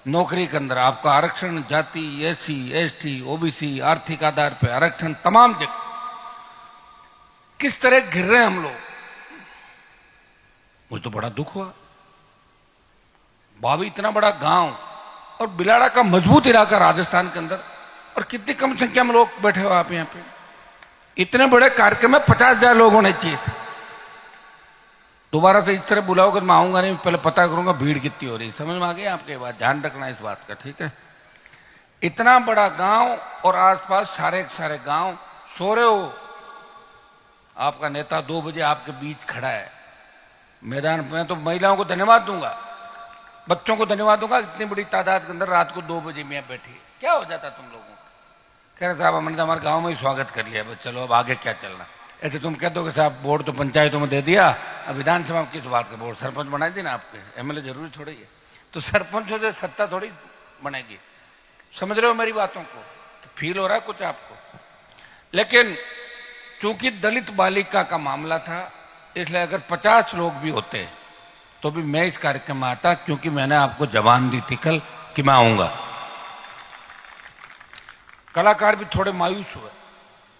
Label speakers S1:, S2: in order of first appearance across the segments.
S1: नौकरी के अंदर आपका आरक्षण, जाति, एससी, एसटी, ओबीसी, आर्थिक आधार पे आरक्षण, तमाम जगह किस तरह गिर रहे हैं हम लोग। मुझे तो बड़ा दुख हुआ। बावी इतना बड़ा गांव और बिलाड़ा का मजबूत इलाका राजस्थान के अंदर, और कितनी कम संख्या में लोग बैठे हो आप यहाँ पे। इतने बड़े कार्यक्रम में 50,000 लोग होने चाहिए थे। दोबारा से इस तरह बुलाओगे तो मैं आऊंगा नहीं, पहले पता करूंगा भीड़ कितनी हो रही। समझ में आ गई आपके बात, ध्यान रखना इस बात का, ठीक है। इतना बड़ा गांव और आसपास सारे सारे गांव सो रहे हो। आपका नेता 2 बजे आपके बीच खड़ा है मैदान में। तो महिलाओं को धन्यवाद दूंगा, बच्चों को धन्यवाद दूंगा, इतनी बड़ी तादाद के अंदर रात को 2 बजे में बैठी। क्या हो जाता तुम लोगों को? कह रहे साहब हमने तो हमारे गांव में ही स्वागत कर लिया, बस चलो अब आगे क्या चलना। ऐसे तुम कह दो कि साहब वोट तो पंचायतों में दे दिया, अब विधानसभा में किस बात का वोट? सरपंच बनाई थी ना आपके, एमएलए जरूरी थोड़ी है। तो सरपंचों से सत्ता थोड़ी बनेगी। समझ रहे हो मेरी बातों को? तो फील हो रहा है कुछ आपको? लेकिन चूंकि दलित बालिका का मामला था, इसलिए अगर 50 लोग भी होते तो भी मैं इस कार्यक्रम में आता, क्योंकि मैंने आपको जबान दी थी कल कि मैं आऊंगा। कलाकार भी थोड़े मायूस हुए,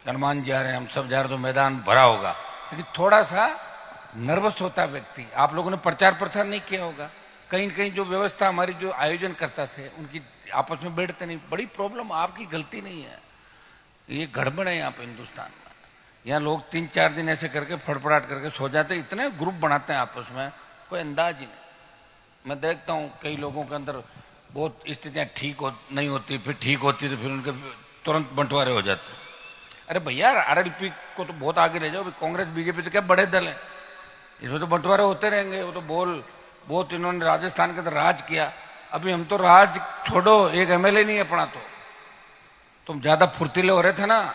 S1: हनुमान जी आ रहे हैं, हम सब जा रहे, तो मैदान भरा होगा। लेकिन थोड़ा सा नर्वस होता व्यक्ति। आप लोगों ने प्रचार प्रसार नहीं किया होगा, कहीं न कहीं जो व्यवस्था हमारी जो आयोजन करता थे उनकी आपस में बैठते नहीं। बड़ी प्रॉब्लम, आपकी गलती नहीं है, ये गड़बड़ है यहाँ पे हिंदुस्तान में। यहाँ लोग 3-4 दिन ऐसे करके फड़फड़ाहट करके सो जाते, इतने ग्रुप बनाते हैं आपस में, कोई अंदाज ही नहीं। मैं देखता हूँ कई लोगों के अंदर बहुत स्थितियां ठीक नहीं होती, फिर ठीक होती तो फिर उनके तुरंत बंटवारे हो जाते। अरे भैया आरएलपी को तो बहुत आगे ले जाओ। कांग्रेस बीजेपी तो क्या बड़े दल है, इसमें तो बंटवारे होते रहेंगे। वो तो बहुत इन्होंने राजस्थान के अंदर राज किया। अभी हम तो राज छोड़ो, एक एमएलए नहीं है अपना। तो तुम ज्यादा फुर्तीले हो रहे थे ना,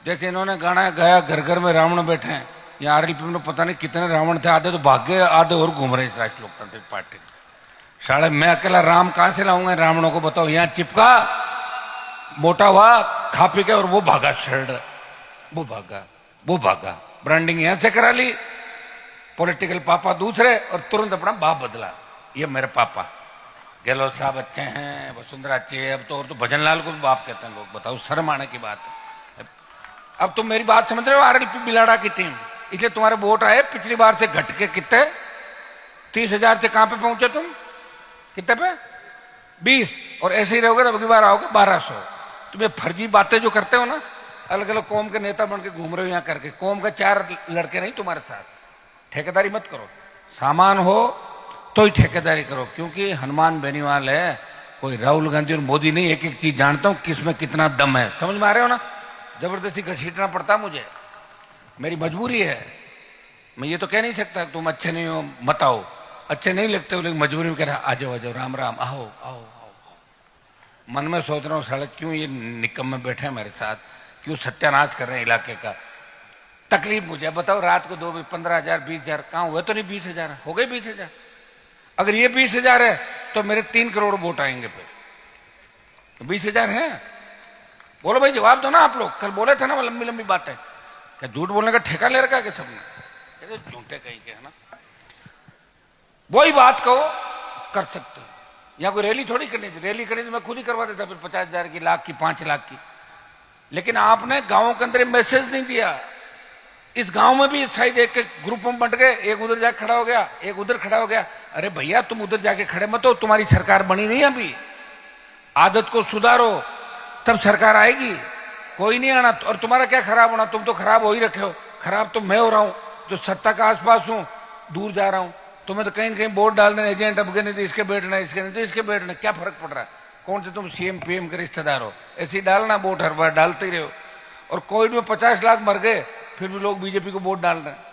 S1: जैसे इन्होंने गाना गाया घर घर में रावण बैठे हैं। यहाँ आरएलपी में पता नहीं कितने रावण थे, आधे तो भाग गए, आधे और घूम रहे इस राष्ट्रीय लोकतांत्रिक पार्टी। साढ़े मैं अकेला राम कहां से लाऊंगा रावणों को? बताओ। यहाँ चिपका, मोटा हुआ, खा पी के, और वो भागा शर्ट, वो भागा ब्रांडिंग यहां से करा ली, पॉलिटिकल पापा दूसरे, और तुरंत अपना बाप बदला। ये मेरे पापा गहलोत साहब अच्छे हैं, वसुंधरा अच्छी है, अब तो और तो भजन लाल को भी बाप कहते हैं लोग। बताओ, शर्म आने की बात है। अब तुम मेरी बात समझ रहे हो? आरएलपी बिलाड़ा की टीम, इसलिए तुम्हारे वोट आए पिछली बार से घट के कितने, 30,000 से कहां पे पहुंचे तुम? कितने पे? 20। और ऐसे ही रहोगे तो अगली बार आओगे 1200। तुम्हें फर्जी बातें जो करते हो ना, अलग अलग कौम के नेता बन के घूम रहे हो यहाँ करके, कौम का 4 लड़के नहीं तुम्हारे साथ। ठेकेदारी मत करो, सामान हो तो ही ठेकेदारी करो, क्योंकि हनुमान बेनीवाल है, कोई राहुल गांधी और मोदी नहीं। एक एक चीज जानता हूं किसमें कितना दम है। समझ में आ रहे हो ना? जबरदस्ती घसीटना पड़ता मुझे, मेरी मजबूरी है। मैं ये तो कह नहीं सकता तुम अच्छे नहीं हो मत आओ, अच्छे नहीं लगते हो, लेकिन मजबूरी में कह रहा आ जाओ, राम राम, आओ आओ आओ। मन में सोच रहा हूँ साले क्यों ये निकम्मे बैठे हैं मेरे साथ, क्यों सत्यानाश कर रहे हैं इलाके का। तकलीफ मुझे बताओ, रात को 2 15,000 20,000 कहाँ हुए? तो नहीं 20,000 हो गए। 20,000 अगर ये 20,000 है तो मेरे 3 करोड़ वोट आएंगे फिर। तो 20,000 है। बोलो भाई, जवाब दो ना आप लोग। कल बोले थे ना वो लंबी लंबी बातें, क्या झूठ बोलने का ठेका ले रखा है सबने? झूठे कहीं के है ना। वही बात कहो कर सकते हो। यहाँ कोई रैली थोड़ी करनी थी, रैली करनी थी मैं खुद ही करवा देता, फिर 50,000 की, लाख की, 5 लाख की। लेकिन आपने गांवों के अंदर मैसेज नहीं दिया। इस गांव में भी शायद एक ग्रुप में बंट गए, एक उधर जाके खड़ा हो गया, एक उधर खड़ा हो गया। अरे भैया तुम उधर जाके खड़े मत हो, तुम्हारी सरकार बनी नहीं अभी। आदत को सुधारो, तब सरकार आएगी। कोई नहीं आना। और तुम्हारा क्या खराब होना, तुम तो खराब हो ही रखे हो। खराब तो मैं हो रहा हूं जो सत्ता का आसपास हूं, दूर जा रहा हूं। तुम्हें तो कहीं कहीं वोट डाल देना, एजेंट अब के नहीं तो इसके बैठना, इसके नहीं तो इसके बैठना, क्या फर्क पड़ रहा है? कौन से तुम सीएम पीएम के रिश्तेदार हो? ऐसे ही डालना वोट, हर बार डालते ही रहो। और कोविड में 50 लाख मर गए, फिर भी लोग बीजेपी को वोट डाल रहे हैं।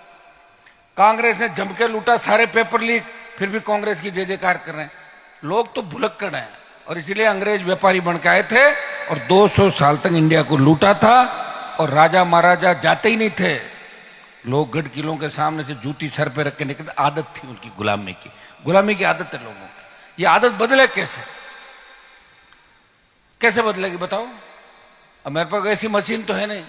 S1: कांग्रेस ने जम के लूटा, सारे पेपर लीक, फिर भी कांग्रेस की जय जयकार कर रहे हैं। लोग तो भुलक्कड़ हैं, और इसीलिए अंग्रेज व्यापारी बन के आए थे और 200 साल तक इंडिया को लूटा था। और राजा महाराजा जाते ही नहीं थे, लोग गढ़ किलों के सामने से जूती सर पे रख के निकलते। आदत थी उनकी गुलामी की, गुलामी की आदत है लोगों की। ये आदत बदले कैसे? कैसे बदलेगी बताओ? अब मेरे पास ऐसी मशीन तो है नहीं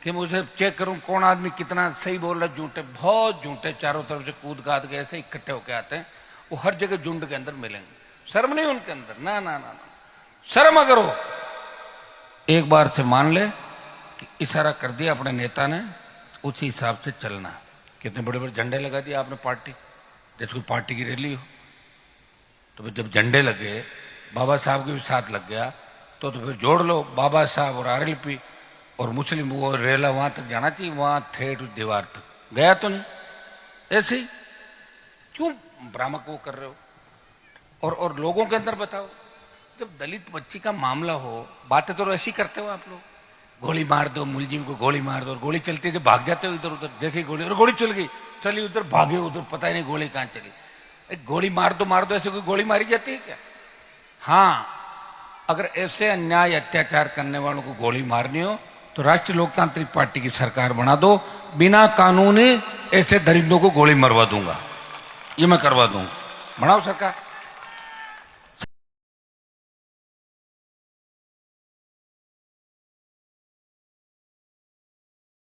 S1: कि मुझे चेक करूं कौन आदमी कितना सही बोल रहा है। झूठे, बहुत झूठे चारों तरफ से कूद काद के ऐसे इकट्ठे होके आते हैं। वो हर जगह झुंड के अंदर मिलेंगे। शर्म नहीं उनके अंदर, ना ना ना ना। शर्म अगर हो, एक बार से मान ले कि इशारा कर दिया अपने नेता ने, उसी हिसाब से चलना। कितने बड़े बड़े झंडे लगा दिए आपने पार्टी, जैसे कोई पार्टी की रैली हो। तो फिर जब झंडे लगे, बाबा साहब के भी साथ लग गया, तो फिर जोड़ लो बाबा साहब और आरएलपी और मुस्लिम, वो रेला वहां तक जाना चाहिए, वहां थे दीवार तक गया तो नहीं। ऐसे ही क्यों भ्रामक वो कर रहे हो? और लोगों के अंदर बताओ, जब दलित बच्ची का मामला हो, बातें तो ऐसी करते हो आप लोग, गोली मार दो, मुलजिम को गोली मार दो, और गोली चलती है तो भाग जाते हो इधर उधर। जैसे ही गोली चल गई, चली उधर, भागे उधर, पता ही नहीं गोली कहां चली। गोली मार दो, ऐसे कोई गोली मारी जाती है क्या? हाँ, अगर ऐसे अन्याय अत्याचार करने वालों को गोली मारनी हो तो राष्ट्रीय लोकतांत्रिक पार्टी की सरकार बना दो, बिना कानूनी ऐसे दरिंदों को गोली मरवा दूंगा, ये मैं करवा दूंगा। बनाओ सरकार।